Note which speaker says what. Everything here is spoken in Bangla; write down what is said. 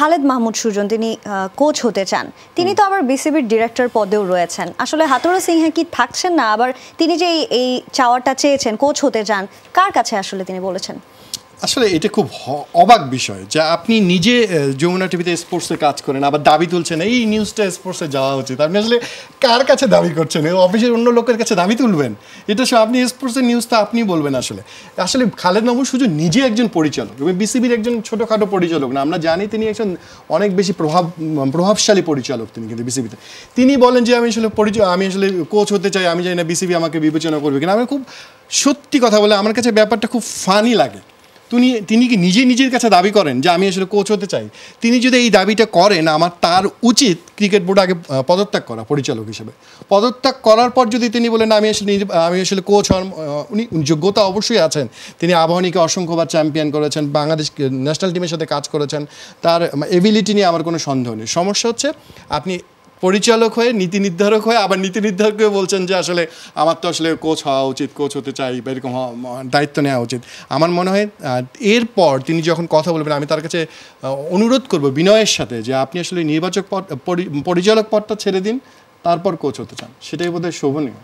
Speaker 1: খালেদ মাহমুদ সুজন তিনি কোচ হতে চান, তিনি তো আবার বিসিবির ডিরেক্টর পদেও রয়েছেন। আসলে হাথুরুসিংহে সিংহে কি থাকছেন না? আবার তিনি যে এই চাওয়াটা চেয়েছেন, কোচ হতে চান, কার কাছে আসলে তিনি বলেছেন?
Speaker 2: আসলে এটা খুব অবাক বিষয় যে আপনি নিজে যমুনা টিভিতে স্পোর্টসে কাজ করেন, আবার দাবি তুলছেন এই নিউজটা স্পোর্টসে যাওয়া উচিত। আপনি আসলে কার কাছে দাবি করছেন? অফিসের অন্য লোকের কাছে দাবি তুলবেন? এটা আপনি স্পোর্টসের নিউজটা আপনি বলবেন। আসলে আসলে খালেদ মাহমুদ সুজন নিজে একজন পরিচালক এবং বিসিবির একজন ছোটোখাটো পরিচালক না। আমরা জানি তিনি একজন অনেক বেশি প্রভাবশালী পরিচালক তিনি কিন্তু বিসিবিতে। তিনি বলেন যে আমি আসলে কোচ হতে চাই, আমি জানি না বিসিবি আমাকে বিবেচনা করবে কিনা। আমি খুব সত্যি কথা বলে আমার কাছে ব্যাপারটা খুব ফানি লাগে। তিনি কি নিজের কাছে দাবি করেন যে আমি আসলে কোচ হতে চাই? তিনি যদি এই দাবিটা করেন, তার উচিত ক্রিকেট বোর্ড আগে পদত্যাগ করা পরিচালক হিসেবে। পদত্যাগ করার পর যদি তিনি বলেন আমি আসলে কোচ হন, উনি যোগ্যতা অবশ্যই আছেন। তিনি আবাহনীকে অসংখ্যবার চ্যাম্পিয়ন করেছেন, বাংলাদেশ ন্যাশনাল টিমের সাথে কাজ করেছেন, তার এবিলিটি নিয়ে আমার কোনো সন্দেহ নেই। সমস্যা হচ্ছে আপনি পরিচালক হয়ে, নীতি নির্ধারক হয়ে আবার নীতি নির্ধারক হয়ে বলছেন যে আসলে আমার তো আসলে কোচ হওয়া উচিত, কোচ হতে চাই বা এরকম দায়িত্ব নেওয়া উচিত। আমার মনে হয় এরপর তিনি যখন কথা বলবেন, আমি তার কাছে অনুরোধ করব বিনয়ের সাথে যে আপনি আসলে নির্বাচক পরিচালক পদটা ছেড়ে দিন, তারপর কোচ হতে চান, সেটাই বোধহয় শোভনীয়।